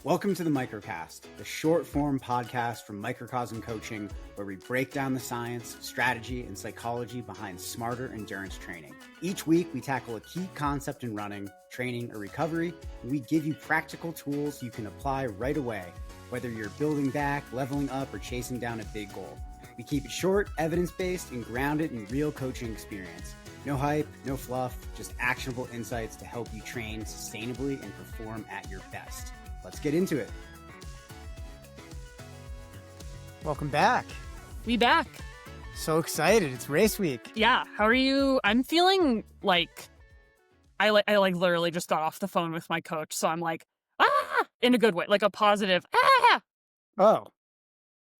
Welcome to the Microcast, the short-form podcast from Microcosm Coaching, where we break down the science, strategy, and psychology behind smarter endurance training. Each week, we tackle a key concept in running, training, or recovery, and we give you practical tools you can apply right away, whether you're building back, leveling up, or chasing down a big goal. We keep it short, evidence-based, and grounded in real coaching experience. No hype, no fluff, just actionable insights to help you train sustainably and perform at your best. Let's get into it. Welcome back. We back. So excited. It's race week. Yeah. How are you? I'm feeling like I literally just got off the phone with my coach. So I'm like, in a good way, like a positive, Oh.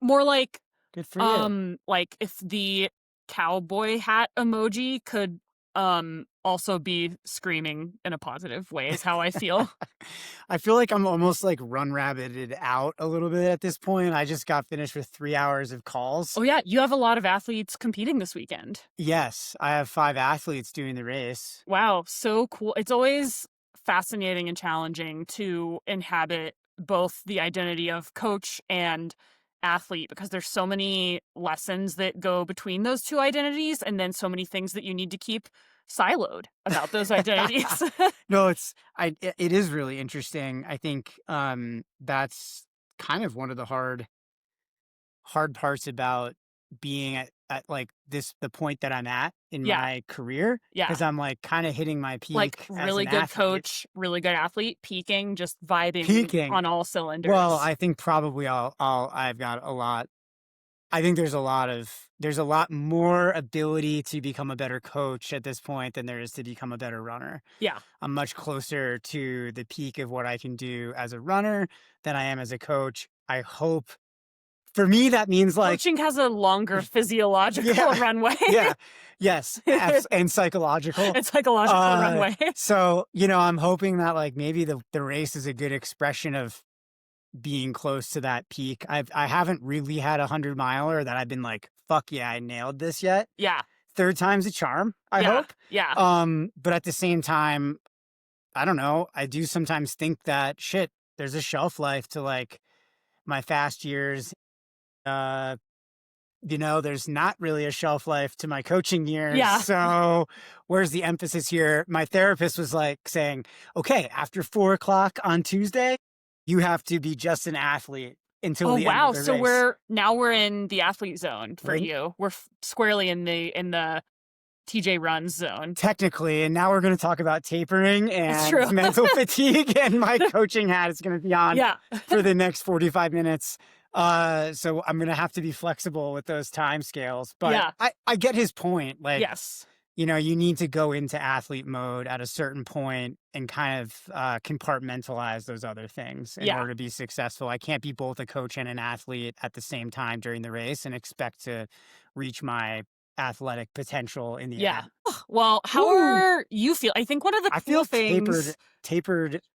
More like, Good for you. like if the cowboy hat emoji could also be screaming in a positive way is how I feel. I feel like I'm almost like run rabbited out a little bit at this point. I just got finished with 3 hours of calls. Oh yeah, you have a lot of athletes competing this weekend. Yes, I have 5 athletes doing the race. Wow, so cool. It's always fascinating and challenging to inhabit both the identity of coach and athlete because there's so many lessons that go between those two identities and then so many things that you need to keep siloed about those identities. No, it is really interesting. I think that's kind of one of the hard parts about being at like the point that I'm at in my career. Yeah. Because I'm like kind of hitting my peak. Like really good coach, really good athlete, peaking, just vibing on all cylinders. Well, I think probably I've got a lot. I think there's a lot more ability to become a better coach at this point than there is to become a better runner. Yeah. I'm much closer to the peak of what I can do as a runner than I am as a coach. I hope. For me, that means like coaching has a longer physiological runway. Yeah. Yes. And psychological. And psychological runway. So, I'm hoping that like maybe the race is a good expression of being close to that peak. I haven't really had a 100-miler that I've been like, fuck yeah, I nailed this yet. Yeah. Third time's a charm, I hope. Yeah. But at the same time, I don't know. I do sometimes think that there's a shelf life to like my fast years. There's not really a shelf life to my coaching years. Yeah. So where's the emphasis here? My therapist was like saying, okay, after 4:00 on Tuesday, you have to be just an athlete until the end of the race. So we're in the athlete zone for you. We're squarely in the TJ runs zone. Technically, and now we're going to talk about tapering and mental fatigue, and my coaching hat is going to be on for the next 45 minutes. So I'm going to have to be flexible with those time scales, but I get his point. Like, yes, you need to go into athlete mode at a certain point and kind of compartmentalize those other things in order to be successful. I can't be both a coach and an athlete at the same time during the race and expect to reach my athletic potential in the end. Well, how are you feel? I think one of the cool things...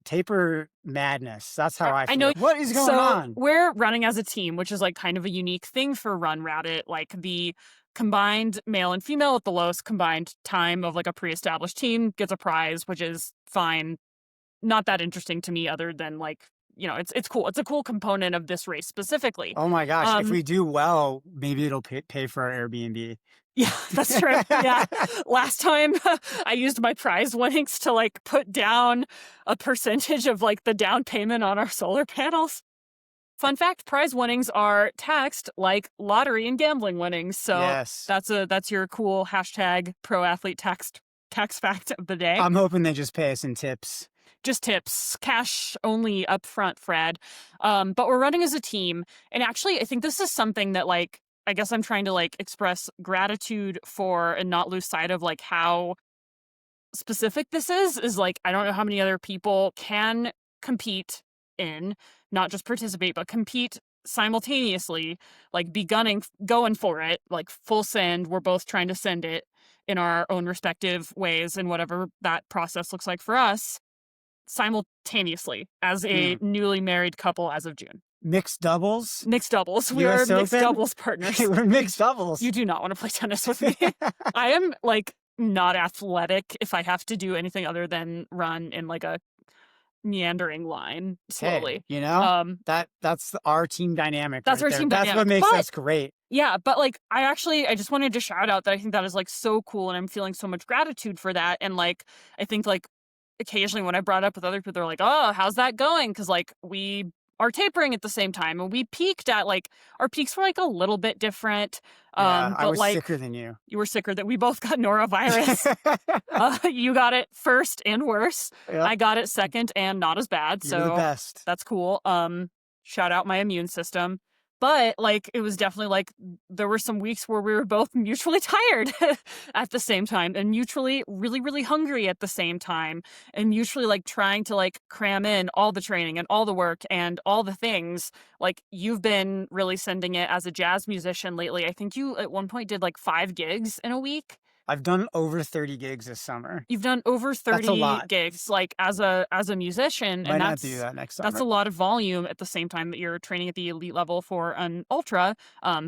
taper madness. That's how I feel. I know. What is going on? We're running as a team, which is like kind of a unique thing for Run Rabbit. Like the combined male and female at the lowest combined time of like a pre-established team gets a prize, which is fine. Not that interesting to me other than like, it's cool. It's a cool component of this race specifically. Oh my gosh. If we do well, maybe it'll pay for our Airbnb. Yeah, that's true. Yeah. Last time I used my prize winnings to like put down a percentage of like the down payment on our solar panels. Fun fact, prize winnings are taxed like lottery and gambling winnings. So that's your cool hashtag pro athlete tax fact of the day. I'm hoping they just pay us in tips. Just tips, cash only up front, Fred. But we're running as a team. And actually, I think this is something that like, I guess I'm trying to like express gratitude for and not lose sight of like how specific this is like, I don't know how many other people can compete in, not just participate, but compete simultaneously, like going for it, like full send. We're both trying to send it in our own respective ways and whatever that process looks like for us simultaneously as a newly married couple as of June. Mixed doubles? Mixed doubles. We are mixed doubles partners. We're mixed doubles. You do not want to play tennis with me. I am like not athletic if I have to do anything other than run in like a meandering line Hey, slowly. you know, Um, that's our team dynamic that's right our there. team That's what dynamic. makes But us great. yeah, but like I just wanted to shout out that I think that is like so cool and I'm feeling so much gratitude for that. And like I think like occasionally when I brought up with other people, they're like, "Oh, how's that going?" Because like we are tapering at the same time, and we peaked at like our peaks were like a little bit different. Yeah, I But was like sicker than you. you were sicker that we both got norovirus. You got it first and worse. Yep, I got it second and not as bad. you're the So best. that's cool. Shout out my immune system. But like it was definitely like there were some weeks where we were both mutually tired at the same time and mutually really, really hungry at the same time and mutually like trying to like cram in all the training and all the work and all the things. Like you've been really sending it as a jazz musician lately. I think you at one point did like 5 gigs in a week. I've done over 30 gigs this summer. You've done over That's a 30 lot. gigs like as a musician, Might and not do that next that's summer. a lot of volume at the same time that you're training at the elite level for an ultra.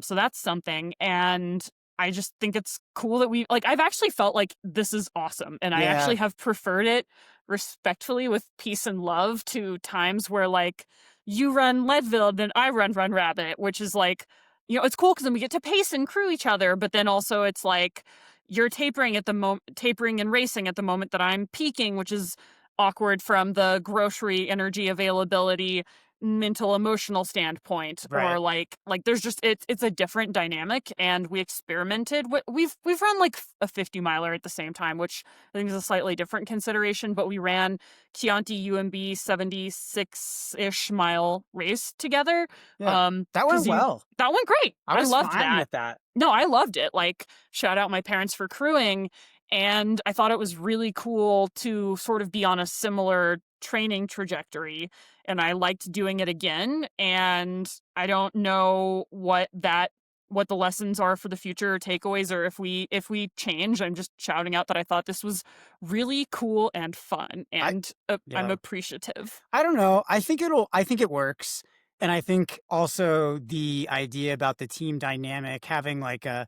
So that's something. And I just think it's cool that we like I've actually felt like this is awesome. And I Yeah, actually have preferred it respectfully with peace and love to times where like you run Leadville, then I run Rabbit, which is like, you know, it's cool because then we get to pace and crew each other, but then also it's like you're tapering at the moment, tapering and racing at the moment that I'm peaking, which is awkward from the grocery energy availability, mental emotional standpoint, or right. like there's just it's a different dynamic. And we experimented. We've run like a 50 miler at the same time, which I think is a slightly different consideration. But we ran Chianti UMB 76-ish mile race together. Yeah, that went Because you well. that went great. I I was loved fine that. with that. No, I loved it. Like, shout out my parents for crewing. And I thought it was really cool to sort of be on a similar training trajectory. And I liked doing it again. And I don't know what the lessons are for the future or takeaways, or if we change. I'm just shouting out that I thought this was really cool and fun. I And I'm yeah. appreciative. I don't know. I think it works. And I think also the idea about the team dynamic, having like a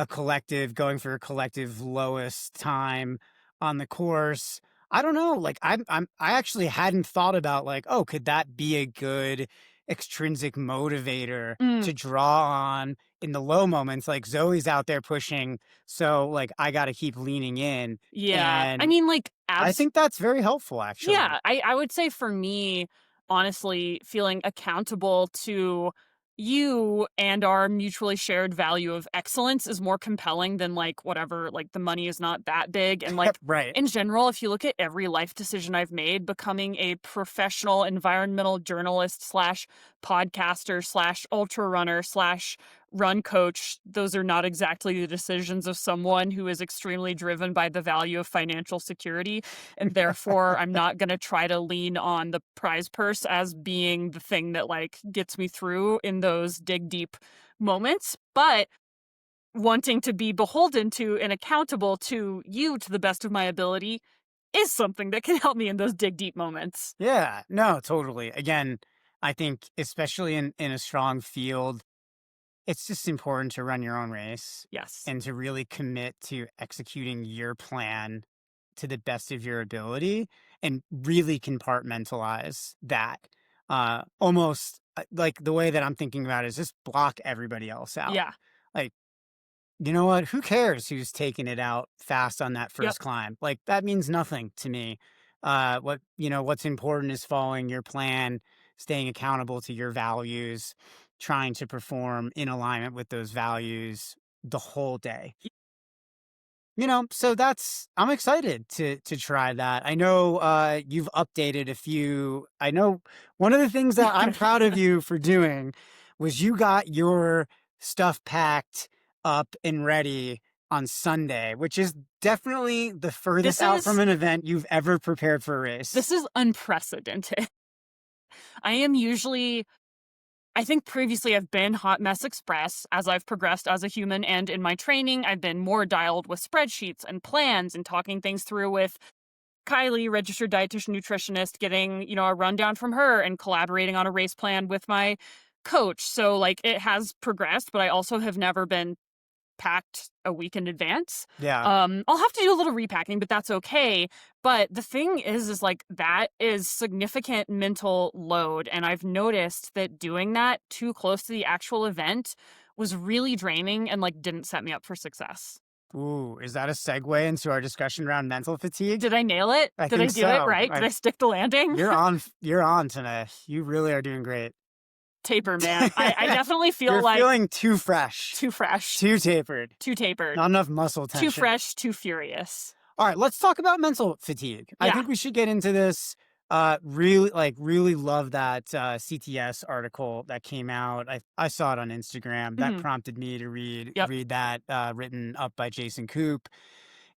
collective, going for a collective lowest time on the course. I don't know. Like I actually hadn't thought about like, oh, could that be a good extrinsic motivator Mm, to draw on in the low moments? Like Zoe's out there pushing, so like I got to keep leaning in. yeah. I And mean, like, I think that's very helpful, actually. yeah, I would say for me, honestly, feeling accountable to you and our mutually shared value of excellence is more compelling than like whatever, like the money is not that big. And like Right. in general, if you look at every life decision I've made, becoming a professional environmental journalist slash podcaster slash ultra runner slash run coach, those are not exactly the decisions of someone who is extremely driven by the value of financial security. And therefore I'm not going to try to lean on the prize purse as being the thing that like gets me through in those dig deep moments. But wanting to be beholden to and accountable to you to the best of my ability is something that can help me in those dig deep moments. Yeah, no, totally. Again, I think especially in a strong field, it's just important to run your own race Yes. and to really commit to executing your plan to the best of your ability and really compartmentalize that. Almost like the way that I'm thinking about it is just block everybody else out. Yeah. Like, you know what? Who cares who's taking it out fast on that Yep. first climb? Like that means nothing to me. What's important is following your plan, staying accountable to your values, trying to perform in alignment with those values the whole day. So I'm excited to try that. I know you've updated a few. I know one of the things that I'm proud of you for doing was you got your stuff packed up and ready on Sunday, which is definitely the furthest out from an event you've ever prepared for a race. This is unprecedented. I am usually, I think previously I've been hot mess express as I've progressed as a human, and in my training, I've been more dialed with spreadsheets and plans and talking things through with Kylie, registered dietitian nutritionist, getting, a rundown from her and collaborating on a race plan with my coach. So like it has progressed, but I also have never been packed a week in advance. Yeah. I'll have to do a little repacking, but that's okay. But the thing is like that is significant mental load. And I've noticed that doing that too close to the actual event was really draining and like didn't set me up for success. Ooh, is that a segue into our discussion around mental fatigue? Did I nail it? I Did I think do it so. right? Did I stick the landing? You're on today. You really are doing great. Taper, man. I definitely feel You're like feeling too fresh. too fresh. Too tapered. Too tapered. Not enough muscle tension. Too fresh, too furious. All right, let's talk about mental fatigue. I Yeah. think we should get into this. Really love that CTS article that came out. I saw it on Instagram. That prompted me to read that, written up by Jason Koop.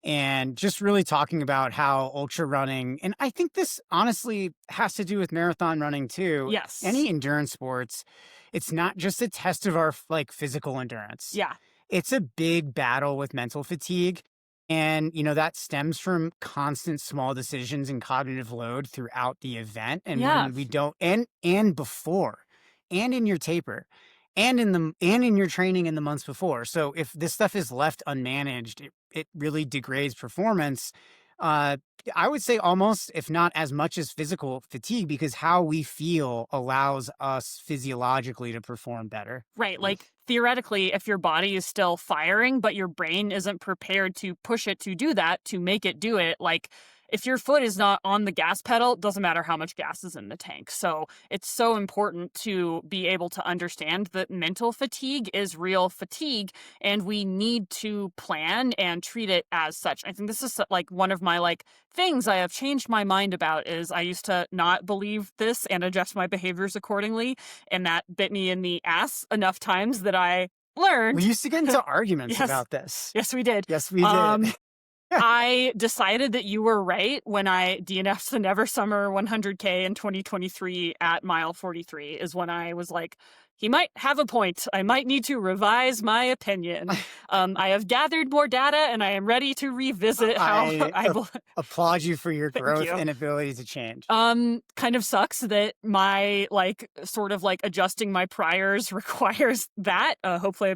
And just really talking about how ultra running, and I think this honestly has to do with marathon running too. Yes. Any endurance sports, it's not just a test of our like physical endurance. Yeah. It's a big battle with mental fatigue. And, you know, that stems from constant small decisions and cognitive load throughout the event. And when we don't, and before, and in your taper, and in your training in the months before. So if this stuff is left unmanaged, it really degrades performance. I would say almost, if not as much as physical fatigue, because how we feel allows us physiologically to perform better. Right. Like theoretically, if your body is still firing, but your brain isn't prepared to push it to do that, to make it do it, like if your foot is not on the gas pedal, it doesn't matter how much gas is in the tank. So it's so important to be able to understand that mental fatigue is real fatigue, and we need to plan and treat it as such. I think this is like one of my like things I have changed my mind about is I used to not believe this and adjust my behaviors accordingly. And that bit me in the ass enough times that I learned. We used to get into arguments about this. Yes, we did. Yes, we did. I decided that you were right when I DNF'd the Never Summer 100K in 2023 at mile 43 is when I was like, he might have a point. I might need to revise my opinion. I have gathered more data and I am ready to revisit how I applaud you for your growth and ability to change. Kind of sucks that my like sort of like adjusting my priors requires that. Hopefully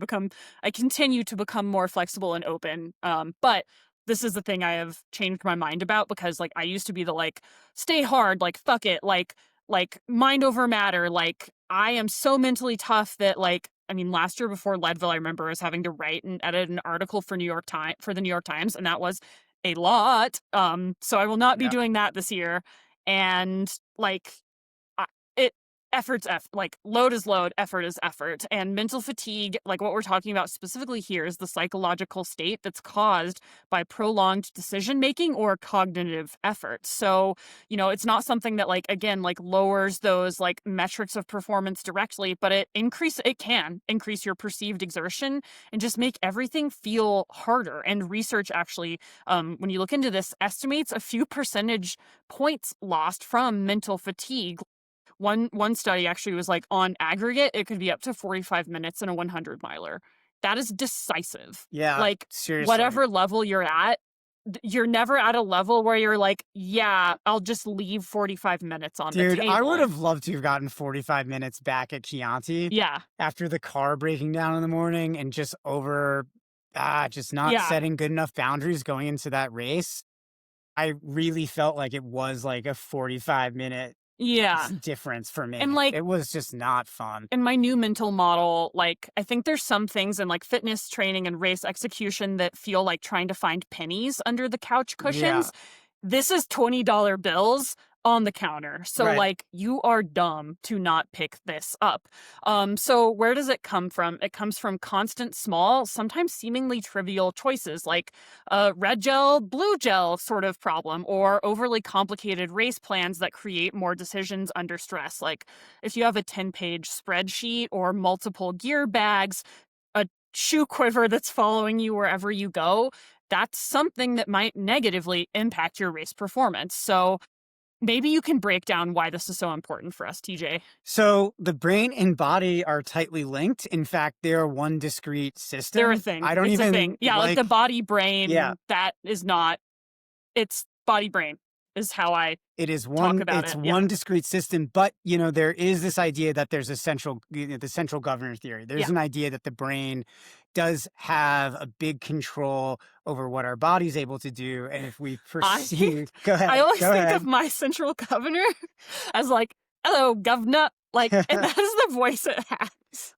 I continue to become more flexible and open. But this is the thing I have changed my mind about, because like I used to be the like stay hard, like fuck it, like mind over matter. Like I am so mentally tough that like, I mean, last year before Leadville, I remember I was having to write and edit an article for the New York Times, and that was a lot. So I will not be doing that this year. And like like load is load, effort is effort. And mental fatigue, like what we're talking about specifically here, is the psychological state that's caused by prolonged decision making or cognitive effort. So, you know, it's not something that like, again, like lowers those like metrics of performance directly, but it can increase your perceived exertion and just make everything feel harder. And research actually, when you look into this, estimates a few percentage points lost from mental fatigue. One study actually was like, on aggregate, it could be up to 45 minutes in a 100 miler. That is decisive. Yeah, like seriously. Whatever level you're at, you're never at a level where you're like, yeah, I'll just leave 45 minutes on the table. Dude, I would have loved to have gotten 45 minutes back at Chianti. Yeah. After the car breaking down in the morning and just not setting good enough boundaries going into that race. I really felt like it was like a 45-minute difference for me. And like, it was just not fun. In my new mental model, like I think there's some things in like fitness training and race execution that feel like trying to find pennies under the couch cushions. Yeah. This is $20 bills on the counter. So like you are dumb to not pick this up. So where does it come from? It comes from constant small, sometimes seemingly trivial choices like red gel, blue gel sort of problem, or overly complicated race plans that create more decisions under stress. Like if you have a 10-page spreadsheet or multiple gear bags, a shoe quiver that's following you wherever you go, that's something that might negatively impact your race performance. So maybe you can break down why this is so important for us, TJ. So the brain and body are tightly linked. In fact, they're one discrete system. They're a thing. It's a thing. Yeah, like the body brain, that is not, it's body brain. is how I It is talk about it's it. one discrete system, but there is this idea that there's a central, the central governor theory. There's an idea that the brain does have a big control over what our body's able to do. And if we perceive, go ahead. I always think of my central governor as like, hello, governor. Like, and that is the voice it has.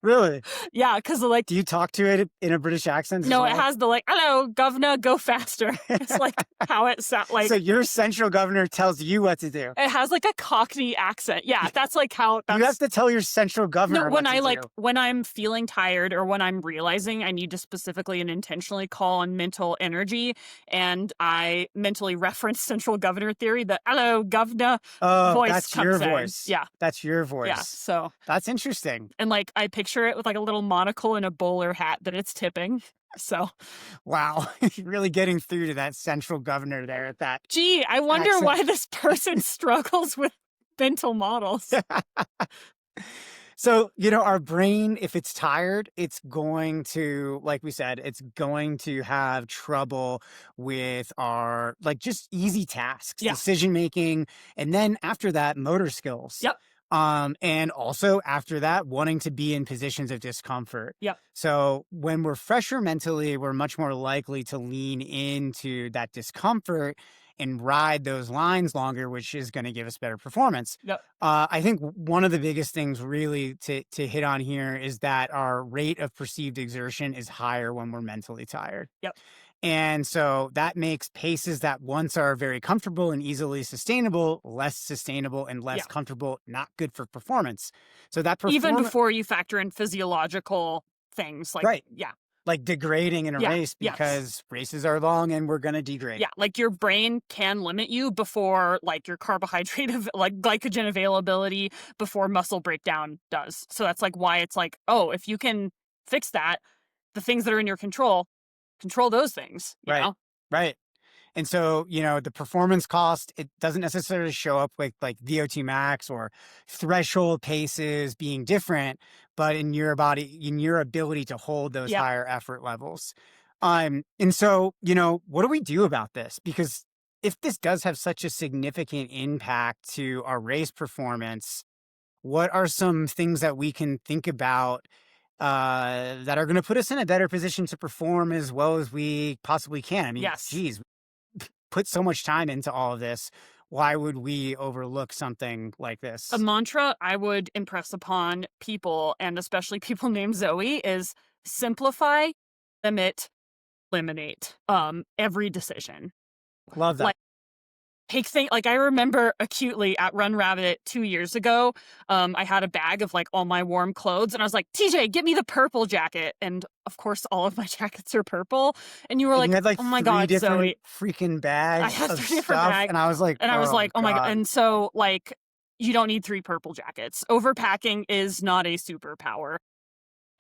Really? Yeah, because like, do you talk to it in a British accent? No, it has the like, hello, governor, go faster. It's like how it sounds like. So your central governor tells you what to do. It has like a Cockney accent. Yeah, that's like how. You have to tell your central governor. No, when I'm feeling tired or when I'm realizing I need to specifically and intentionally call on mental energy, and I mentally reference central governor theory, the hello, governor voice that's comes your in. voice. Yeah, that's your voice. Yeah, so that's interesting. And like I picture it with like a little monocle and a bowler hat that it's tipping. So, wow, really getting through to that central governor there at that. Gee, I wonder why this person struggles with mental models. So, our brain, if it's tired, it's going to, like we said, it's going to have trouble with our, like, just easy tasks, decision making, and then after that, motor skills. Yep. And also after that, wanting to be in positions of discomfort. Yep. So when we're fresher mentally, we're much more likely to lean into that discomfort and ride those lines longer, which is going to give us better performance. Yep. I think one of the biggest things really to hit on here is that our rate of perceived exertion is higher when we're mentally tired. Yep. And so that makes paces that once are very comfortable and easily sustainable, less sustainable and less comfortable, not good for performance. So that even before you factor in physiological things like like degrading in a race, because races are long and we're going to degrade. Yeah, like your brain can limit you before like your carbohydrate like glycogen availability before muscle breakdown does. So that's like why it's like, oh, if you can fix that, the things that are in your control those things, you know? Right. And so, the performance cost, it doesn't necessarily show up with like VO2 max or threshold paces being different, but in your body, in your ability to hold those higher effort levels. And so, what do we do about this? Because if this does have such a significant impact to our race performance, what are some things that we can think about that are going to put us in a better position to perform as well as we possibly can? I mean, geez, put so much time into all of this. Why would we overlook something like this? A mantra I would impress upon people, and especially people named Zoe, is simplify, limit, eliminate every decision. Love that. Like I remember acutely at Run Rabbit 2 years ago, I had a bag of like all my warm clothes and I was like, TJ, get me the purple jacket. And of course, all of my jackets are purple. And you were like, had, oh my God, Zoe. Freaking bags. I had of 3 different stuff, bags. and I was like, oh my God. And so like, you don't need 3 purple jackets. Overpacking is not a superpower.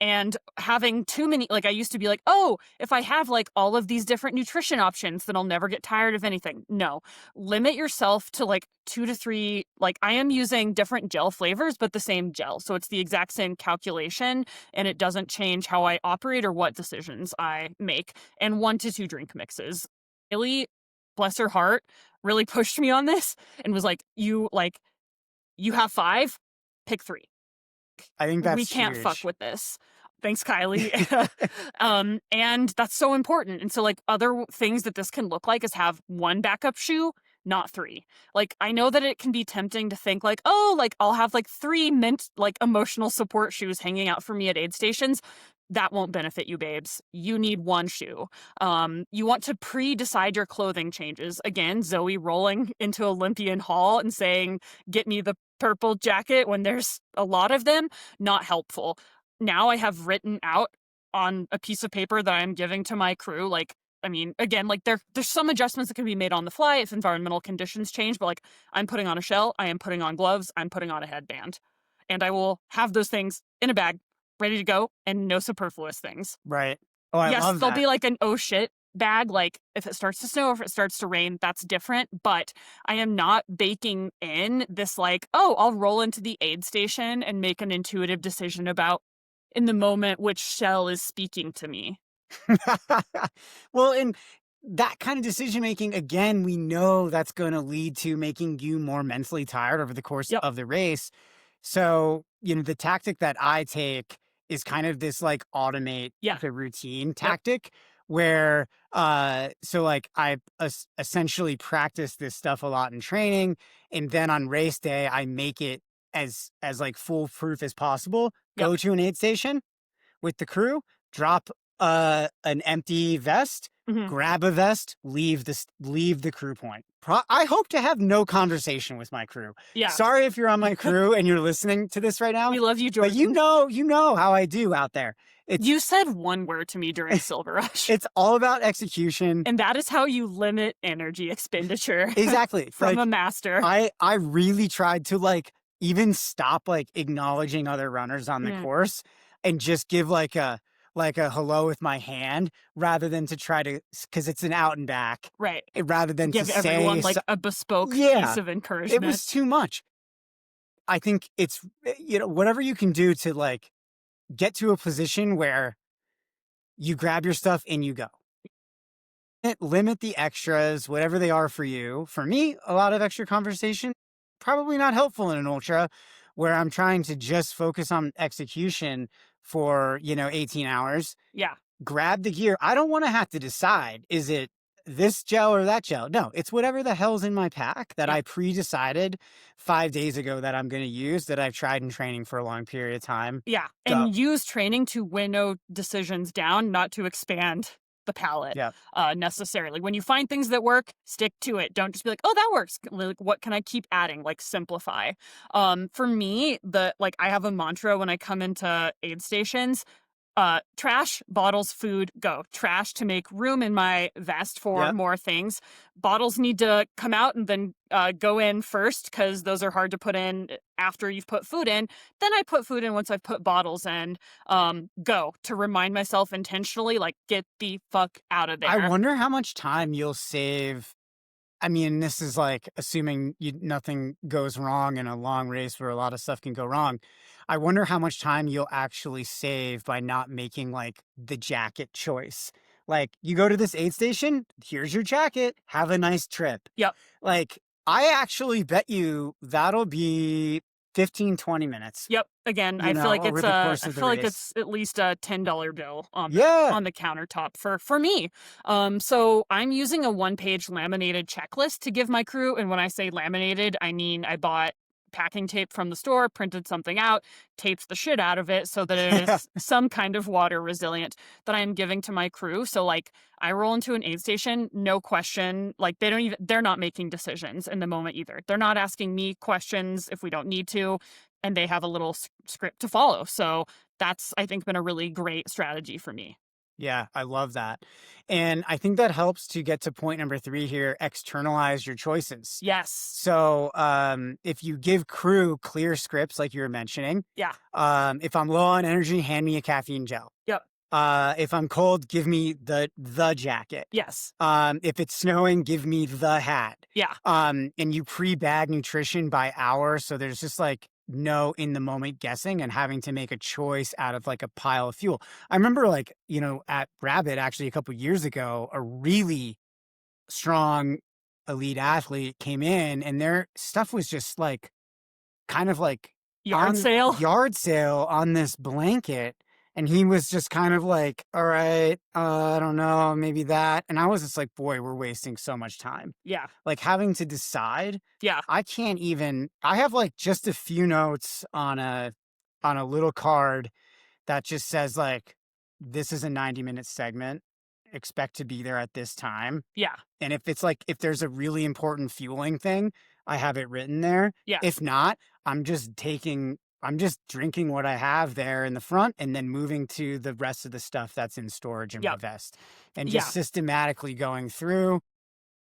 And having too many, like I used to be like, oh, if I have like all of these different nutrition options, then I'll never get tired of anything. No, limit yourself to like 2 to 3. Like I am using different gel flavors, but the same gel. So it's the exact same calculation and it doesn't change how I operate or what decisions I make. And 1 to 2 drink mixes. Really, bless her heart, really pushed me on this and was like, you have 5, pick 3. I think that's we can't huge. fuck with this. Thanks, Kylie. And that's so important. And so like other things that this can look like is have 1 backup shoe, not 3. Like I know that it can be tempting to think like, oh, like I'll have like 3 emotional support shoes hanging out for me at aid stations. That won't benefit you, babes. You need 1 shoe. You want to pre-decide your clothing changes. Again, Zoe rolling into Olympian Hall and saying, get me the purple jacket when there's a lot of them, not helpful. Now I have written out on a piece of paper that I'm giving to my crew, like, I mean, again, like there's some adjustments that can be made on the fly if environmental conditions change, but like I'm putting on a shell, I am putting on gloves, I'm putting on a headband. And I will have those things in a bag, ready to go, and no superfluous things. Right. Oh, I love that. Yes, there'll be like an oh shit bag, like if it starts to snow or if it starts to rain, that's different. But I am not baking in this like, oh, I'll roll into the aid station and make an intuitive decision about in the moment which shell is speaking to me. Well, and that kind of decision making, again, we know that's going to lead to making you more mentally tired over the course of the race. So, the tactic that I take is kind of this like automate the routine tactic where, so like I essentially practice this stuff a lot in training. And then on race day, I make it as like foolproof as possible. Go to an aid station with the crew, drop an empty vest, grab a vest, leave the crew point. I hope to have no conversation with my crew. Yeah. Sorry if you're on my crew and you're listening to this right now. We love you, Jordan. But you know how I do out there. You said one word to me during Silver Rush. It's all about execution. And that is how you limit energy expenditure. Exactly. From a master. I really tried to like even stop like acknowledging other runners on the course and just give like a hello with my hand rather than to try to, because it's an out and back. Right. Rather than give to everyone say, like a bespoke piece of encouragement. It was too much. I think it's, whatever you can do to like get to a position where you grab your stuff and you go. Limit the extras, whatever they are for you. For me, a lot of extra conversation, probably not helpful in an ultra where I'm trying to just focus on execution for, 18 hours. Yeah. Grab the gear. I don't want to have to decide, is it this gel or that gel? No, it's whatever the hell's in my pack that I pre-decided 5 days ago that I'm going to use, that I've tried in training for a long period of time. Yeah. And use training to winnow decisions down, not to expand the palette necessarily. When you find things that work, stick to it. Don't just be like, oh, that works. Like, what can I keep adding? Like, simplify. For me, I have a mantra when I come into aid stations. Trash, bottles, food, go. Trash to make room in my vest for more things. Bottles need to come out and then go in first, because those are hard to put in after you've put food in. Then I put food in once I've put bottles in. Go to remind myself intentionally, like, get the fuck out of there. I wonder how much time you'll save. I mean, this is like assuming nothing goes wrong in a long race where a lot of stuff can go wrong. I wonder how much time you'll actually save by not making like the jacket choice. Like, you go to this aid station, here's your jacket, have a nice trip. Yep. Like, I actually bet you that'll be 15, 20 minutes. Yep. Again, I feel like it's at least a $10 bill on the countertop for me. So I'm using a 1-page laminated checklist to give my crew. And when I say laminated, I mean I bought packing tape from the store, printed something out, taped the shit out of it so that it is some kind of water resilient that I am giving to my crew. So like, I roll into an aid station, no question. Like, they're not making decisions in the moment either. They're not asking me questions if we don't need to, and they have a little script to follow. So that's, I think, been a really great strategy for me. Yeah, I love that. And I think that helps to get to point number 3 here, externalize your choices. Yes. So if you give crew clear scripts, like you were mentioning. Yeah. If I'm low on energy, hand me a caffeine gel. Yep. If I'm cold, give me the jacket. Yes. If it's snowing, give me the hat. Yeah. And you pre-bag nutrition by hour. So there's just like no in the moment guessing and having to make a choice out of like a pile of fuel. I remember like, at Rabbit actually a couple years ago, a really strong elite athlete came in and their stuff was just like kind of like yard sale on this blanket. And he was just kind of like, all right, I don't know, maybe that. And I was just like, boy, we're wasting so much time. Yeah. Like, having to decide. Yeah. I have like just a few notes on a little card that just says like, this is a 90-minute segment. Expect to be there at this time. Yeah. And if there's a really important fueling thing, I have it written there. Yeah. If not, I'm just drinking what I have there in the front and then moving to the rest of the stuff that's in storage in my vest and just systematically going through.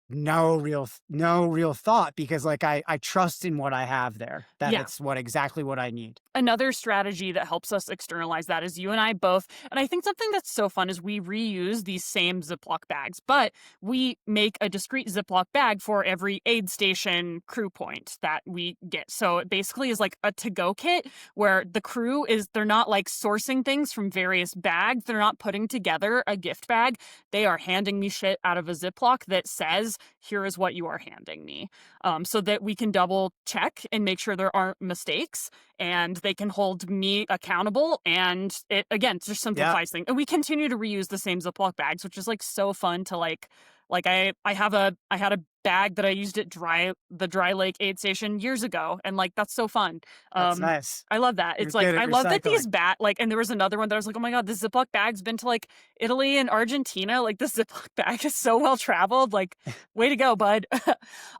no real thought, because like I trust in what I have there, that it's exactly what I need. Another strategy that helps us externalize that is you and I both, and I think something that's so fun is we reuse these same Ziploc bags, but we make a discrete Ziploc bag for every aid station crew point that we get. So it basically is like a to-go kit where the crew they're not like sourcing things from various bags. They're not putting together a gift bag. They are handing me shit out of a Ziploc that says, here is what you are handing me. So that we can double check and make sure there aren't mistakes, and they can hold me accountable, and it again just simplifies things. And we continue to reuse the same Ziploc bags, which is like so fun to like I had a bag that I used at the Dry Lake aid station years ago, and like that's so fun. That's nice. I love that. It's like I love that these and there was another one that I was like, oh my god, this Ziploc bag's been to like Italy and Argentina. Like this Ziploc bag is so well traveled. Like way to go, bud.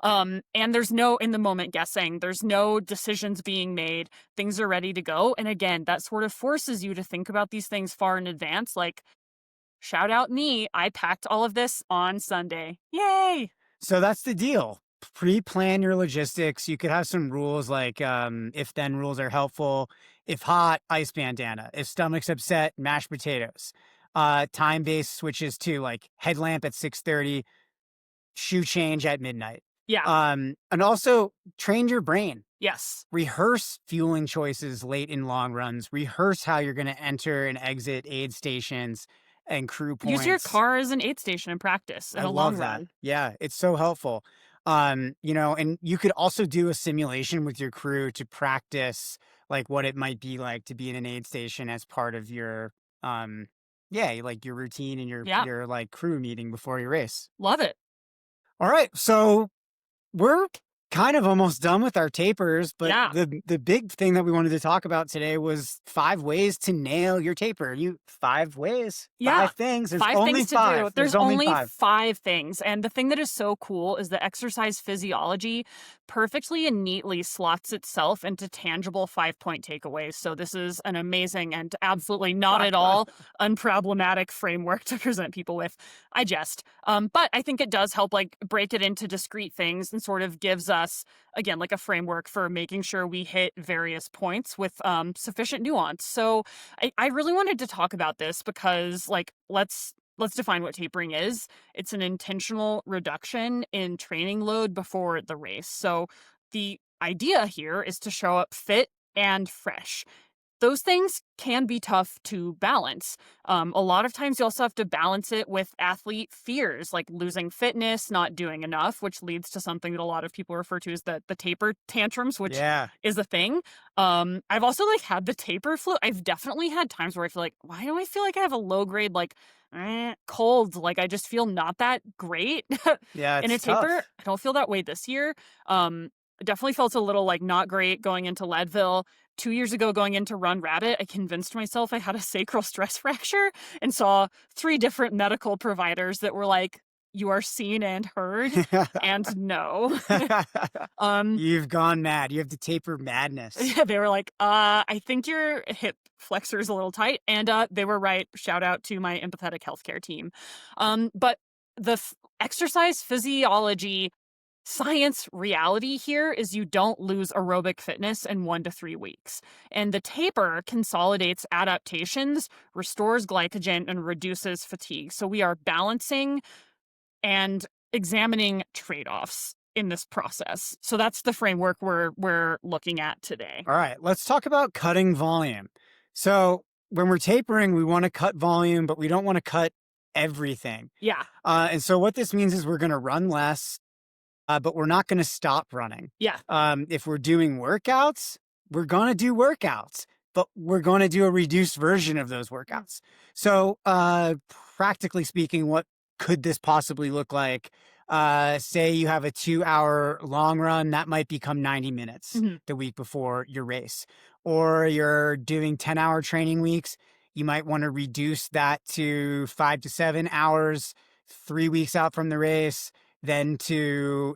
And there's no in the moment guessing. There's no decisions being made. Things are ready to go. And again, that sort of forces you to think about these things far in advance. Like, shout out me, I packed all of this on Sunday. Yay! So that's the deal. Pre-plan your logistics. You could have some rules like if-then rules are helpful. If hot, ice bandana. If stomach's upset, mashed potatoes. Time-based switches to like headlamp at 6:30, shoe change at midnight. Yeah. And also train your brain. Yes. Rehearse fueling choices late in long runs. Rehearse how you're going to enter and exit aid stations and crew points. Use your car as an aid station in practice in a long run. Yeah, it's so helpful. And you could also do a simulation with your crew to practice like what it might be like to be in an aid station as part of your like your routine and your like crew meeting before your race. Love it. All right, so we're kind of almost done with our tapers, but the big thing that we wanted to talk about today was 5 ways to nail your taper. 5 ways, 5 things. There's 5 only things 5. To do. There's only 5 things. And the thing that is so cool is the exercise physiology perfectly and neatly slots itself into tangible 5-point takeaways. So this is an amazing and absolutely not at all unproblematic framework to present people with. I jest. But I think it does help like break it into discrete things and sort of gives us, again, like a framework for making sure we hit various points with sufficient nuance. So I really wanted to talk about this because like let's define what tapering is. It's an intentional reduction in training load before the race. So the idea here is to show up fit and fresh. Those things can be tough to balance. A lot of times you also have to balance it with athlete fears, like losing fitness, not doing enough, which leads to something that a lot of people refer to as the taper tantrums, which is a thing. I've also like had the taper flu. I've definitely had times where I feel like, why do I feel like I have a low grade, like cold? Like I just feel not that great in a tough. taper. I don't feel that way this year. Definitely felt a little like not great going into Leadville. 2 years ago, going into Run Rabbit, I convinced myself I had a sacral stress fracture and saw 3 different medical providers that were like, you are seen and heard, and no. You've gone mad. You have the taper madness. Yeah, they were like, I think your hip flexor is a little tight, and they were right. Shout out to my empathetic healthcare team. But the exercise physiology science reality here is you don't lose aerobic fitness in 1 to 3 weeks. And the taper consolidates adaptations, restores glycogen, and reduces fatigue. So we are balancing and examining trade-offs in this process. So that's the framework we're looking at today. All right, let's talk about cutting volume. So when we're tapering, we want to cut volume, but we don't want to cut everything. Yeah. And so what this means is we're going to run less, but we're not going to stop running. Yeah. If we're doing workouts, we're going to do workouts, but we're going to do a reduced version of those workouts. So practically speaking, what could this possibly look like? Say you have a 2-hour long run, that might become 90 minutes the week before your race. Or you're doing 10-hour training weeks, you might want to reduce that to 5 to 7 hours 3 weeks out from the race, then to,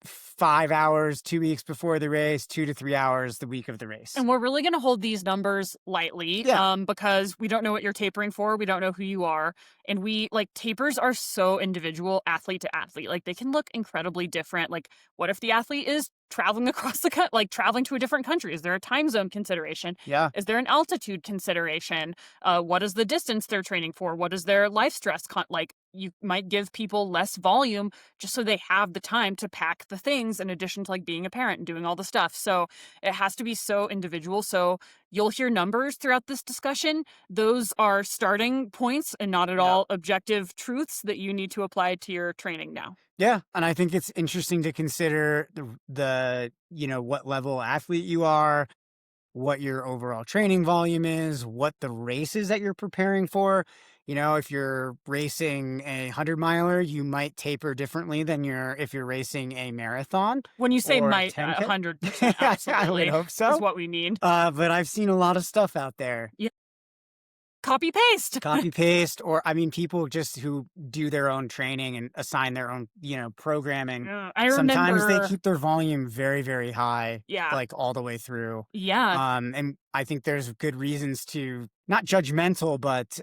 5 hours 2 weeks before the race, 2 to 3 hours the week of the race. And we're really going to hold these numbers lightly because we don't know what you're tapering for. We don't know who you are. And tapers are so individual, athlete to athlete. Like, they can look incredibly different. Like, what if the athlete is traveling across the country, like traveling to a different country? Is there a time zone consideration? Yeah. Is there an altitude consideration? What is the distance they're training for? What is their life stress? You might give people less volume just so they have the time to pack the things in addition to like being a parent and doing all the stuff. So it has to be so individual. So you'll hear numbers throughout this discussion. Those are starting points and not at all objective truths that you need to apply to your training now. Yeah. And I think it's interesting to consider the what level athlete you are, what your overall training volume is, what the races that you're preparing for. If you're racing a 100-miler, you might taper differently than if you're racing a marathon. When you say might, 100%, absolutely. I would hope so. Is what we need. But I've seen a lot of stuff out there. Yeah. Copy paste, or people just who do their own training and assign their own, programming. I remember sometimes they keep their volume very, very high, yeah, like all the way through. Yeah. And I think there's good reasons to not judgmental, but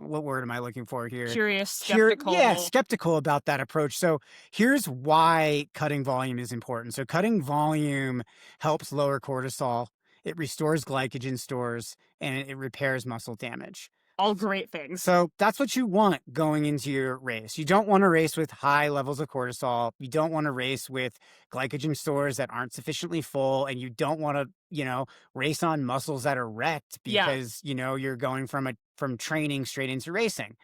what word am I looking for here? Curious, skeptical. Skeptical about that approach. So here's why cutting volume is important. So cutting volume helps lower cortisol. It restores glycogen stores, and it repairs muscle damage. All great things. So that's what you want going into your race. You don't want to race with high levels of cortisol. You don't want to race with glycogen stores that aren't sufficiently full, and you don't want to, race on muscles that are wrecked because, you're going from training straight into racing.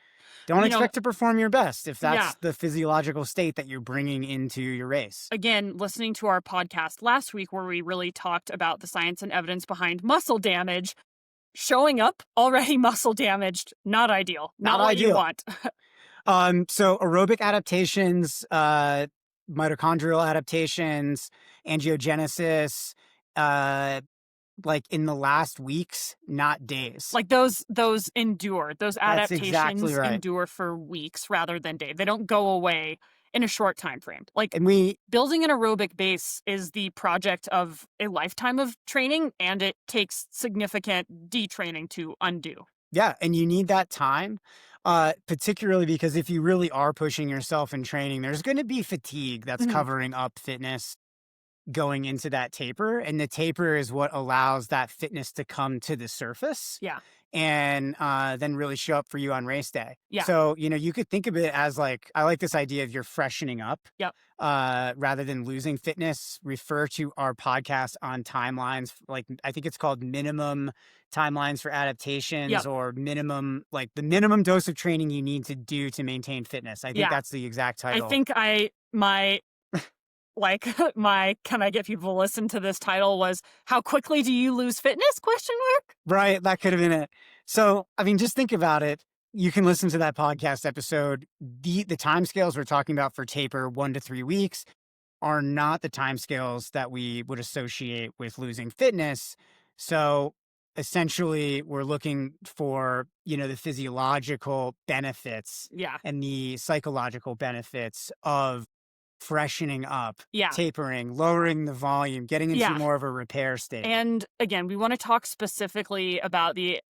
Don't expect to perform your best if that's the physiological state that you're bringing into your race. Again, listening to our podcast last week where we really talked about the science and evidence behind muscle damage, showing up already muscle damaged, not ideal. Not what ideal. You want. So aerobic adaptations, mitochondrial adaptations, angiogenesis, like in the last weeks, not days. Like those endure. Those adaptations exactly right. endure for weeks rather than days. They don't go away in a short time frame. Building an aerobic base is the project of a lifetime of training, and it takes significant detraining to undo. Yeah, and you need that time, particularly because if you really are pushing yourself in training, there's going to be fatigue that's covering up fitness going into that taper, and the taper is what allows that fitness to come to the surface. Yeah. And then really show up for you on race day. Yeah. So, you could think of it as I like this idea of you're freshening up. Yep. Rather than losing fitness. Refer to our podcast on timelines. I think it's called minimum timelines for adaptations, or minimum, the minimum dose of training you need to do to maintain fitness. I think that's the exact title. I think my can I get people to listen to this title was how quickly do you lose fitness? ? Right. That could have been it. So, just think about it. You can listen to that podcast episode. The timescales we're talking about for taper 1 to 3 weeks are not the timescales that we would associate with losing fitness. So essentially we're looking for, the physiological benefits and the psychological benefits of freshening up, tapering, lowering the volume, getting into more of a repair state. And again, we want to talk specifically about the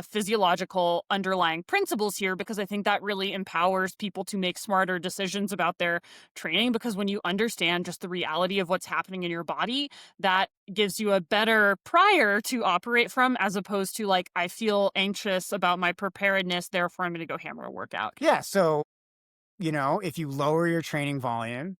physiological underlying principles here, because I think that really empowers people to make smarter decisions about their training, because when you understand just the reality of what's happening in your body, that gives you a better prior to operate from, as opposed to I feel anxious about my preparedness, therefore I'm going to go hammer a workout. Yeah. So, if you lower your training volume,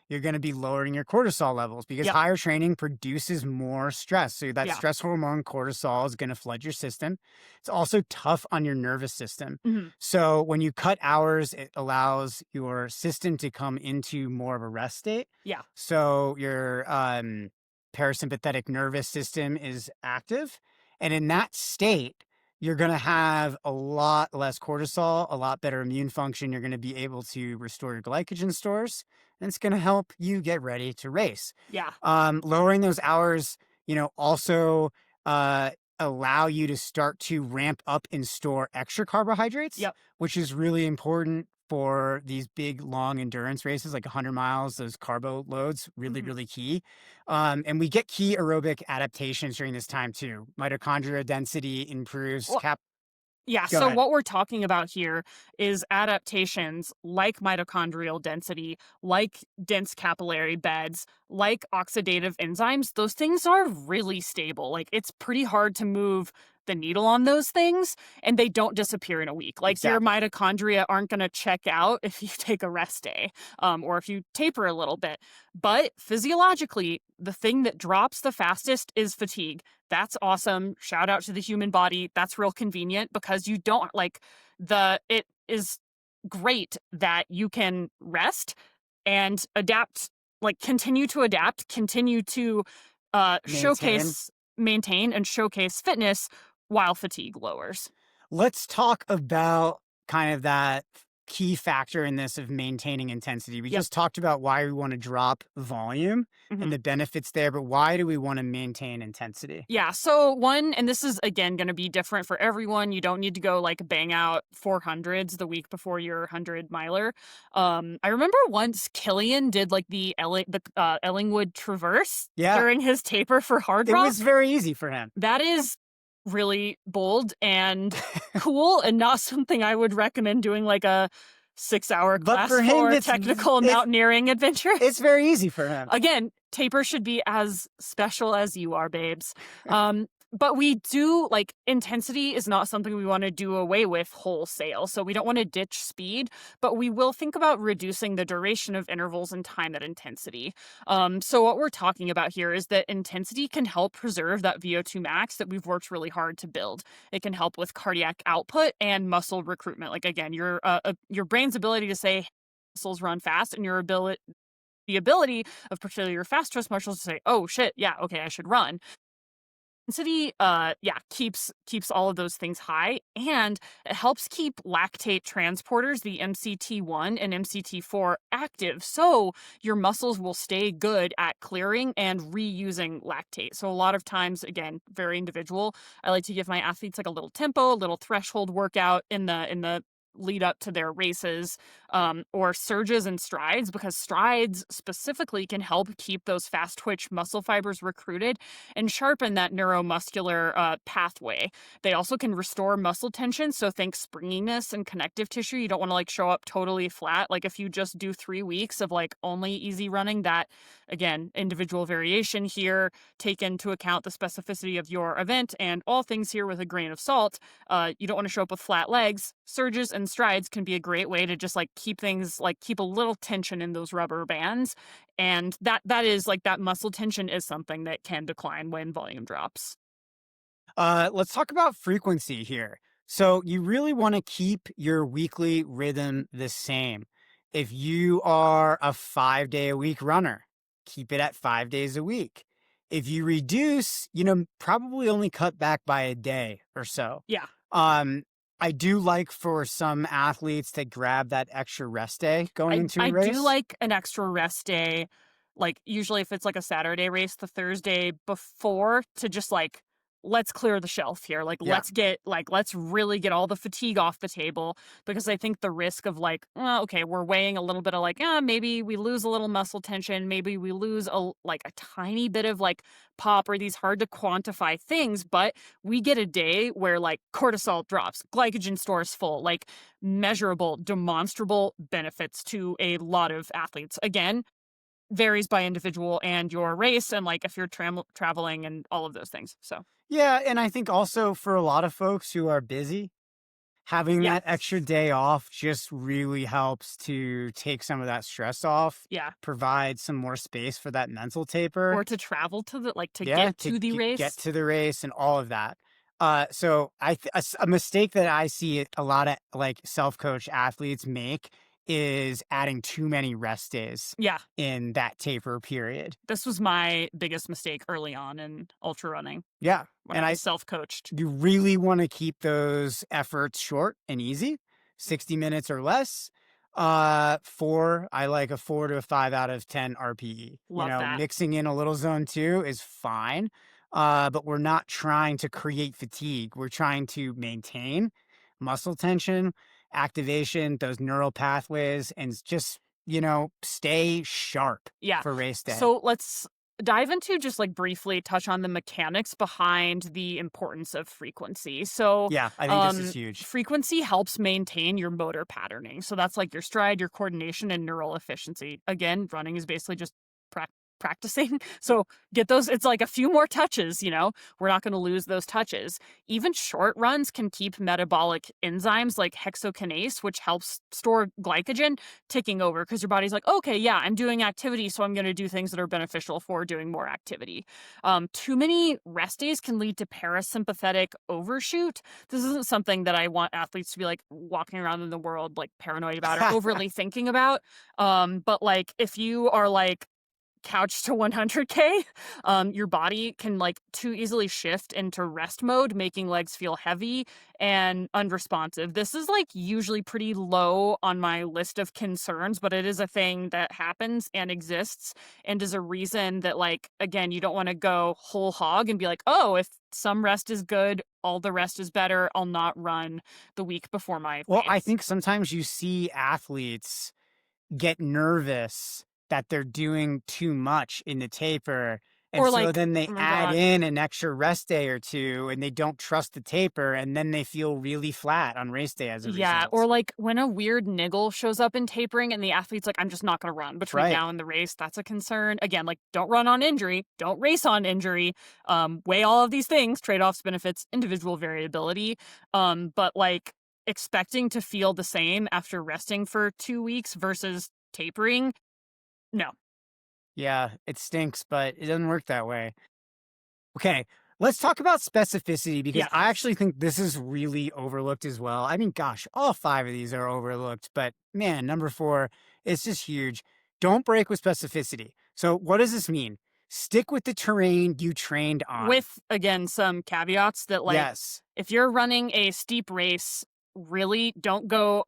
you're going to be lowering your cortisol levels, because higher training produces more stress. So that stress hormone cortisol is going to flood your system. It's also tough on your nervous system. Mm-hmm. So when you cut hours, it allows your system to come into more of a rest state. Yeah. So your parasympathetic nervous system is active. And in that state, you're going to have a lot less cortisol, a lot better immune function. You're going to be able to restore your glycogen stores, and it's going to help you get ready to race. Yeah. Lowering those hours, also allow you to start to ramp up and store extra carbohydrates, which is really important for these big, long endurance races, like 100 miles, those carbo loads, really, really key. And we get key aerobic adaptations during this time too. Mitochondrial density improves. Well, yeah, Go so ahead. what we're talking about here is adaptations like mitochondrial density, like dense capillary beds, like oxidative enzymes. Those things are really stable. Like, it's pretty hard to move the needle on those things, and they don't disappear in a week. Like, your Exactly. mitochondria aren't going to check out if you take a rest day, or if you taper a little bit. But physiologically, the thing that drops the fastest is fatigue. That's awesome. Shout out to the human body. That's real convenient because you don't it is great that you can rest and adapt, continue to adapt, continue to Maintain. maintain and showcase fitness while fatigue lowers. Let's talk about kind of that key factor in this of maintaining intensity. We just talked about why we want to drop volume and the benefits there, but why do we want to maintain intensity? Yeah, so one, and this is again going to be different for everyone. You don't need to go bang out 400s the week before your 100 miler. I remember once Killian did the Ellingwood Traverse during his taper for hard rock. It was very easy for him. That is really bold and cool, and not something I would recommend doing a 6-hour class for him, technical mountaineering adventure. It's very easy for him. Again, taper should be as special as you are, babes. But we do, intensity is not something we want to do away with wholesale. So we don't want to ditch speed, but we will think about reducing the duration of intervals and time at intensity. So what we're talking about here is that intensity can help preserve that VO2 max that we've worked really hard to build. It can help with cardiac output and muscle recruitment. Again, your brain's ability to say muscles run fast, and the ability of particularly your fast twitch muscles to say, oh shit, yeah, okay, I should run. Intensity, keeps all of those things high, and it helps keep lactate transporters, the MCT1 and MCT4, active, so your muscles will stay good at clearing and reusing lactate. So a lot of times, again, very individual, I like to give my athletes a little tempo, a little threshold workout in the lead up to their races, or surges and strides, because strides specifically can help keep those fast twitch muscle fibers recruited and sharpen that neuromuscular pathway. They also can restore muscle tension, so think springiness and connective tissue. You don't want to show up totally flat. If you just do 3 weeks of only easy running, that, again, individual variation here, take into account the specificity of your event and all things here with a grain of salt. You don't want to show up with flat legs. Surges and strides can be a great way to just keep things, keep a little tension in those rubber bands. And that is that muscle tension is something that can decline when volume drops. Let's talk about frequency here. So you really want to keep your weekly rhythm the same. If you are a 5-day-a-week runner, keep it at 5 days a week. If you reduce, probably only cut back by a day or so. Yeah. I do like for some athletes to grab that extra rest day going into a race. I do like an extra rest day. Usually if it's a Saturday race, the Thursday before, to just let's clear the shelf here. Let's really get all the fatigue off the table, because I think the risk of okay, we're weighing a little bit of maybe we lose a little muscle tension, maybe we lose a tiny bit of pop, or these hard to quantify things, but we get a day where cortisol drops, glycogen stores full, measurable, demonstrable benefits to a lot of athletes. Again, varies by individual and your race, and if you're traveling and all of those things. So yeah, and I think also for a lot of folks who are busy, having that extra day off just really helps to take some of that stress off. Yeah. Provide some more space for that mental taper. Or to travel to the get to the race. Get to the race and all of that. So a mistake that I see a lot of self-coach athletes make is adding too many rest days in that taper period. This was my biggest mistake early on in ultra running. Yeah. When I self-coached. You really want to keep those efforts short and easy, 60 minutes or less. I like a 4 to a 5 out of 10 RPE. Love that. Mixing in a little zone 2 is fine. But we're not trying to create fatigue. We're trying to maintain muscle tension activation, those neural pathways, and just, stay sharp for race day. So let's dive into just like briefly touch on the mechanics behind the importance of frequency. So yeah, I think this is huge. Frequency helps maintain your motor patterning. So that's like your stride, your coordination, and neural efficiency. Again, running is basically just practicing. So get those, it's like a few more touches, we're not going to lose those touches. Even short runs can keep metabolic enzymes like hexokinase, which helps store glycogen, ticking over because your body's like, okay, yeah, I'm doing activity, so I'm going to do things that are beneficial for doing more activity. Too many rest days can lead to parasympathetic overshoot. This isn't something that I want athletes to be like walking around in the world like paranoid about or overly thinking about. But like if you are like couch to 100K, your body can like too easily shift into rest mode, making legs feel heavy and unresponsive. This is like usually pretty low on my list of concerns, but it is a thing that happens and exists and is a reason that like, again, you don't want to go whole hog and be like, oh, if some rest is good, all the rest is better, I'll not run the week before my Well, race. I think sometimes you see athletes get nervous that they're doing too much in the taper. And or so like, then they oh my add God. in an extra rest day or two and they don't trust the taper and then they feel really flat on race day as a result. Or like when a weird niggle shows up in tapering and the athlete's like, I'm just not going to run between now and the race. That's a concern. Again, like don't run on injury, don't race on injury, weigh all of these things, trade-offs, benefits, individual variability. But like expecting to feel the same after resting for 2 weeks versus tapering, no. Yeah, it stinks, but it doesn't work that way. Okay, let's talk about specificity because I actually think this is really overlooked as well. I mean, gosh, all 5 of these are overlooked, but man, number 4, it's just huge. Don't break with specificity. So what does this mean? Stick with the terrain you trained on. With, again, some caveats that like, if you're running a steep race, really don't go.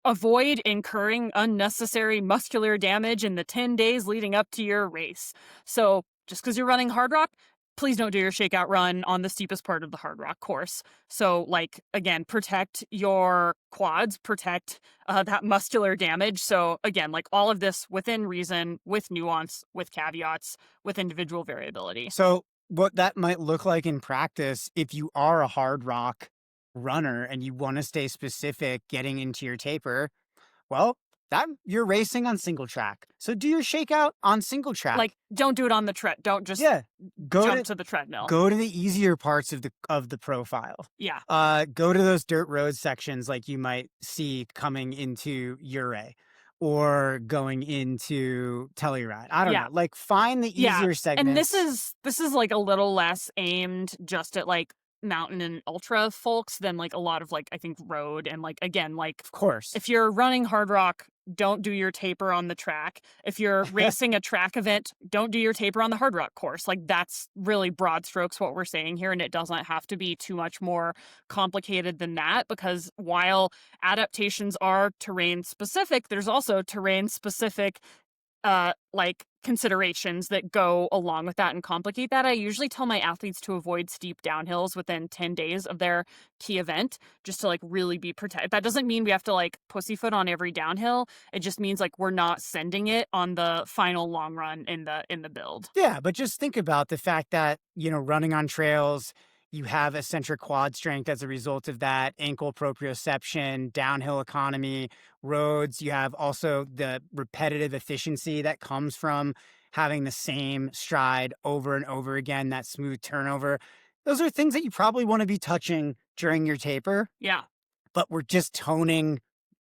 Avoid incurring unnecessary muscular damage in the 10 days leading up to your race. So just because you're running hard rock, please don't do your shakeout run on the steepest part of the hard rock course. So like, again, protect your quads, protect that muscular damage. So again, like all of this within reason, with nuance, with caveats, with individual variability. So what that might look like in practice, if you are a hard rock runner and you want to stay specific getting into your taper, well, that you're racing on single track. So do your shakeout on single track. Like don't do it on the tread. Don't just jump to the treadmill. Go to the easier parts of the profile. Yeah. Go to those dirt road sections like you might see coming into Ure or going into Telluride. I don't know. Like find the easier segments. And this is like a little less aimed just at like mountain and ultra folks than like a lot of like I think road and like again like of course if you're running hard rock, don't do your taper on the track. If you're racing a track event, don't do your taper on the hard rock course. Like that's really broad strokes what we're saying here, and it doesn't have to be too much more complicated than that, because while adaptations are terrain specific, there's also terrain specific like considerations that go along with that and complicate that. I usually tell my athletes to avoid steep downhills within 10 days of their key event, just to like really be protected. That doesn't mean we have to like pussyfoot on every downhill. It just means like we're not sending it on the final long run in the build. Yeah, but just think about the fact that, running on trails, you have eccentric quad strength as a result of that, ankle proprioception, downhill economy, roads. You have also the repetitive efficiency that comes from having the same stride over and over again, that smooth turnover. Those are things that you probably want to be touching during your taper. Yeah. But we're just toning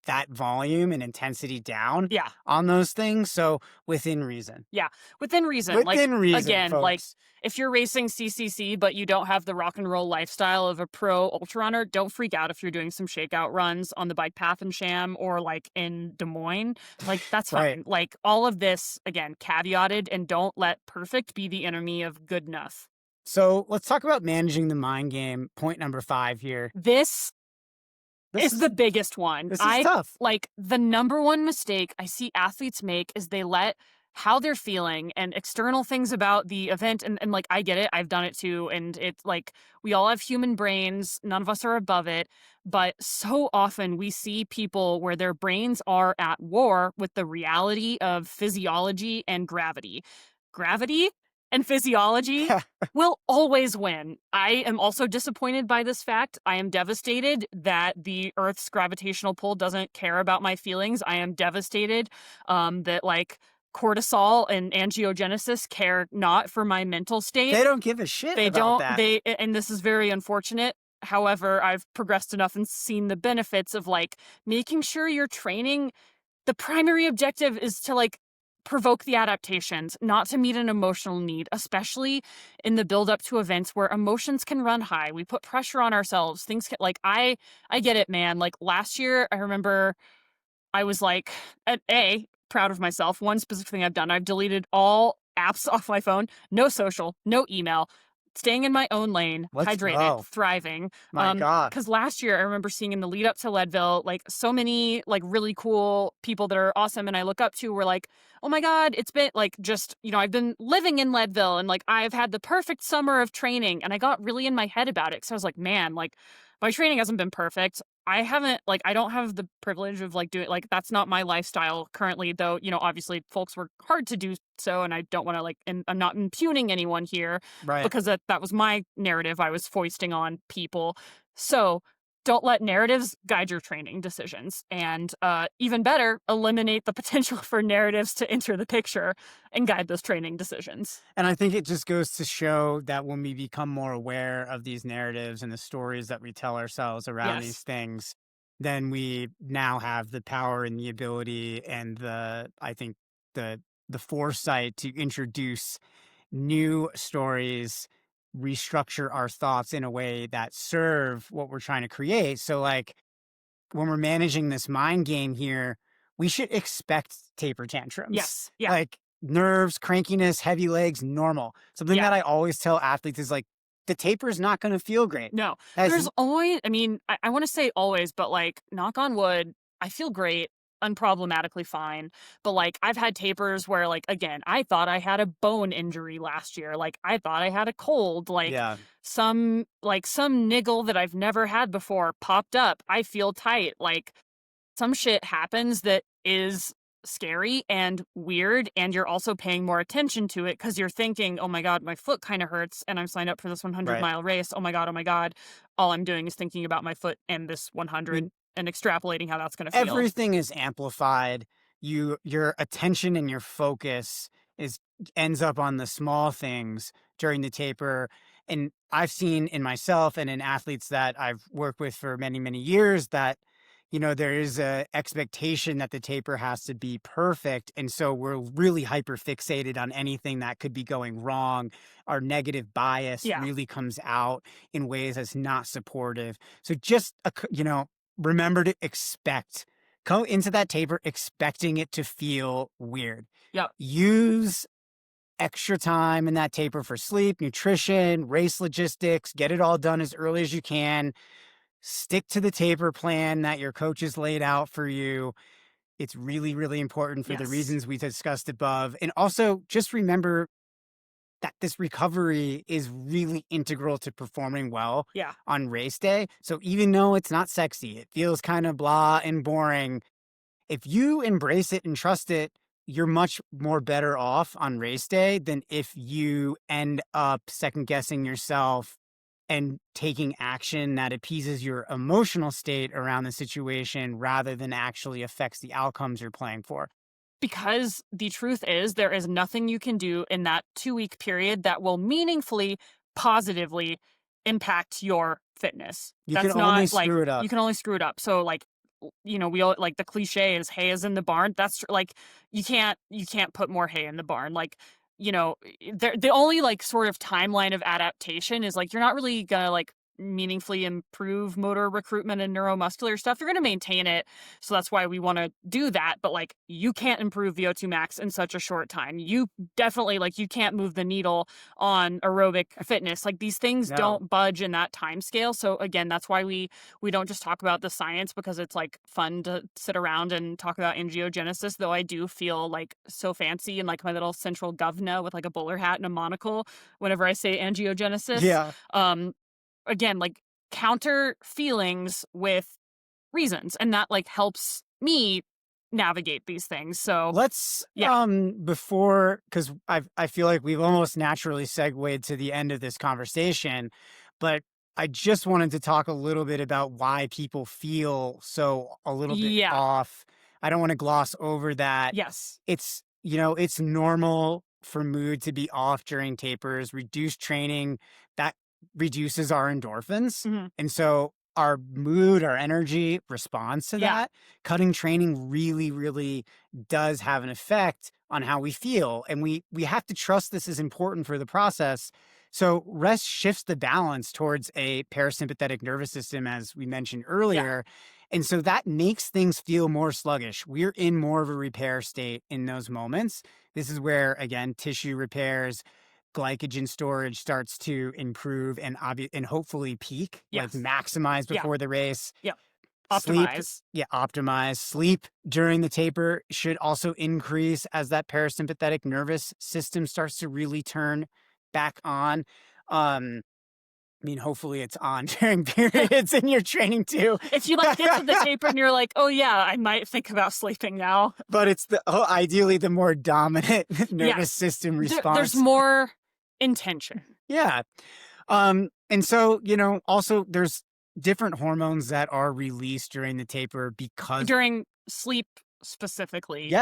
that volume and intensity down yeah. on those things. So within reason. Yeah. Within reason. Within reason, again, folks. like if you're racing CCC, but you don't have the rock and roll lifestyle of a pro ultra runner, don't freak out if you're doing some shakeout runs on the bike path in Sham or like in Des Moines. Like that's fine. Right. Like all of this, again, caveated, and don't let perfect be the enemy of good enough. So let's talk about managing the mind game. Point number 5 here. This is the biggest one. This is tough. Like the number one mistake I see athletes make is they let how they're feeling and external things about the event. And like, I get it. I've done it too. And it's like, we all have human brains. None of us are above it. But so often we see people where their brains are at war with the reality of physiology and gravity. Gravity and physiology will always win. I am also disappointed by this fact. I am devastated that the Earth's gravitational pull doesn't care about my feelings. I am devastated that like cortisol and angiogenesis care not for my mental state. They don't give a shit They about don't. that. And this is very unfortunate. However, I've progressed enough and seen the benefits of like making sure you're training. The primary objective is to like provoke the adaptations, not to meet an emotional need, especially in the build up to events where emotions can run high. We put pressure on ourselves. Things can, like, I get it, man. Like last year, I remember I was like, proud of myself. One specific thing I've done, I've deleted all apps off my phone, no social, no email, staying in my own lane, Let's hydrated, go. thriving. My God. Because last year I remember seeing in the lead up to Leadville, like so many like really cool people that are awesome and I look up to were like, oh my God, it's been like just, I've been living in Leadville and like I've had the perfect summer of training. And I got really in my head about it. So I was like, man, like my training hasn't been perfect. I haven't, like, I don't have the privilege of like doing, like, that's not my lifestyle currently, though, obviously folks work hard to do so. And I don't want to like, and I'm not impugning anyone here because that was my narrative I was foisting on people. So don't let narratives guide your training decisions. And even better, eliminate the potential for narratives to enter the picture and guide those training decisions. And I think it just goes to show that when we become more aware of these narratives and the stories that we tell ourselves around these things, then we now have the power and the ability and I think the foresight to introduce new stories, restructure our thoughts in a way that serve what we're trying to create. So like when we're managing this mind game here, we should expect taper tantrums. Yes. Yeah. Like nerves, crankiness, heavy legs, normal. Something that I always tell athletes is like, the taper is not going to feel great. No, there's always, I want to say always, but like knock on wood, I feel great, unproblematically fine. But like I've had tapers where like, again, I thought I had a bone injury last year. Like I thought I had a cold, like some niggle that I've never had before popped up. I feel tight. Like some shit happens that is scary and weird, and you're also paying more attention to it because you're thinking, oh my God, my foot kind of hurts and I'm signed up for this 100-mile race. Oh my God, all I'm doing is thinking about my foot and this 100 and extrapolating how that's going to feel. Everything is amplified. Your attention and your focus ends up on the small things during the taper. And I've seen in myself and in athletes that I've worked with for many, many years that there is a expectation that the taper has to be perfect. And so we're really hyper fixated on anything that could be going wrong. Our negative bias really comes out in ways that's not supportive. So just, remember to go into that taper expecting it to feel weird. Use extra time in that taper for sleep, nutrition, race logistics, get it all done as early as you can. Stick to the taper plan that your coaches laid out for you. It's really, really important for the reasons we discussed above. And also just remember that this recovery is really integral to performing well on race day. So even though it's not sexy, it feels kind of blah and boring. If you embrace it and trust it, you're much more better off on race day than if you end up second guessing yourself and taking action that appeases your emotional state around the situation rather than actually affects the outcomes you're playing for. Because the truth is, there is nothing you can do in that 2-week period that will meaningfully, positively impact your fitness. You can only screw it up. You can only screw it up. So like, we all, like, the cliche is hay is in the barn. That's like, you can't put more hay in the barn. Like, the only like sort of timeline of adaptation is like, you're not really gonna like meaningfully improve motor recruitment and neuromuscular stuff, you're going to maintain it. So that's why we want to do that. But like, you can't improve VO2 max in such a short time. You definitely, like, you can't move the needle on aerobic fitness. Like, these things don't budge in that time scale. So again, that's why we don't just talk about the science, because it's like fun to sit around and talk about angiogenesis, though I do feel like so fancy and like my little central governor with like a bowler hat and a monocle whenever I say angiogenesis. Yeah. Again, like, counter feelings with reasons, and that like helps me navigate these things. So let's before, because I feel like we've almost naturally segued to the end of this conversation, but I just wanted to talk a little bit about why people feel so a little bit off. I don't want to gloss over that. Yes, it's, you know, it's normal for mood to be off during tapers. Reduced training, that reduces our endorphins. And so our mood, our energy responds to that. Cutting training really, really does have an effect on how we feel. And we have to trust this is important for the process. So rest shifts the balance towards a parasympathetic nervous system, as we mentioned earlier. And so that makes things feel more sluggish. We're in more of a repair state in those moments. This is where, again, tissue repairs, glycogen storage starts to improve and hopefully peak, like maximize before the race. Optimize. Optimize. Sleep during the taper should also increase as that parasympathetic nervous system starts to really turn back on. I mean, hopefully it's on during periods in your training too. If you like get to the taper and you're like, oh yeah, I might think about sleeping now. But it's ideally the more dominant nervous system response. There's more intention. And so, you know, also there's different hormones that are released during the taper because during sleep specifically.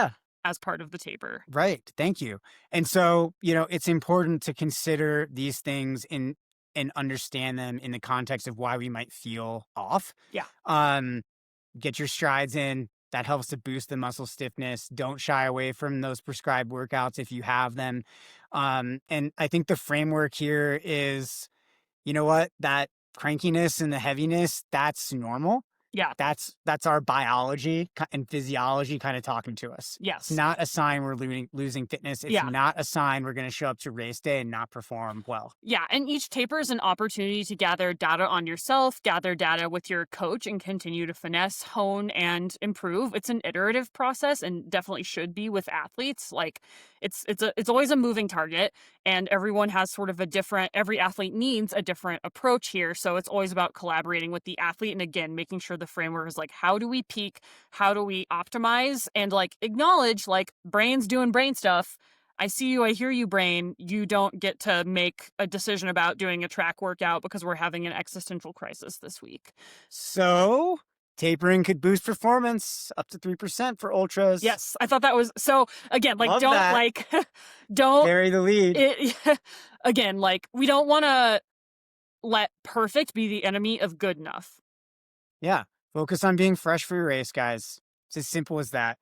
As part of the taper. Right. Thank you. And so, you know, it's important to consider these things and understand them in the context of why we might feel off. Get your strides in. That helps to boost the muscle stiffness. Don't shy away from those prescribed workouts if you have them. And I think the framework here is, you know what, that crankiness and the heaviness, that's normal. That's our biology and physiology kind of talking to us. It's not a sign we're losing fitness. It's not a sign we're going to show up to race day and not perform well. And each taper is an opportunity to gather data on yourself, gather data with your coach, and continue to finesse, hone, and improve. It's an iterative process, and definitely should be with athletes. Like, it's always a moving target, and everyone has sort of every athlete needs a different approach here. So it's always about collaborating with the athlete, and again, making sure the framework is like, how do we peak? How do we optimize? And like, acknowledge, like, brain's doing brain stuff. I see you, I hear you, brain. You don't get to make a decision about doing a track workout because we're having an existential crisis this week. So tapering could boost performance up to 3% for ultras. Yes, I thought that was so. Again, like, Love don't that. like don't bury the lead. Again, like, we don't want to let perfect be the enemy of good enough. Focus on being fresh for your race, guys. It's as simple as that.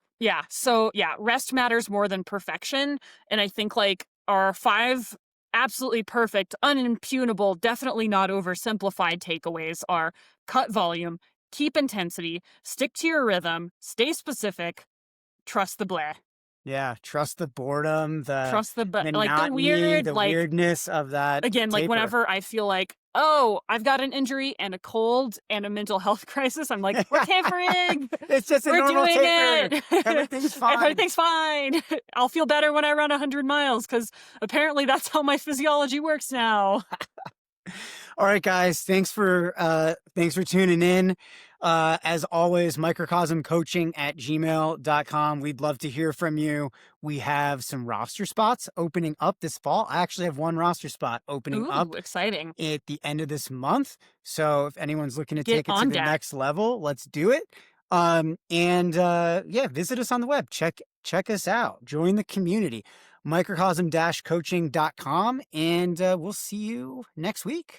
So rest matters more than perfection. And I think, like, our 5 absolutely perfect, unimpugnable, definitely not oversimplified takeaways are: cut volume, keep intensity, stick to your rhythm, stay specific, trust the bleh. Trust the boredom, trust the monotony, weird, the like, weirdness of that. Again, like, taper. whenever I feel like, oh, I've got an injury and a cold and a mental health crisis, I'm like, we're tapering. It's just a normal doing taper. It. Everything's fine. Everything's fine. I'll feel better when I run 100 miles, because apparently that's how my physiology works now. All right, guys. Thanks for tuning in. As always, microcosmcoaching@gmail.com. We'd love to hear from you. We have some roster spots opening up this fall. I actually have one roster spot opening up. Exciting. At the end of this month. So if anyone's looking to take it to the next level, let's do it. Visit us on the web. Check us out. Join the community. Microcosm-coaching.com, and we'll see you next week.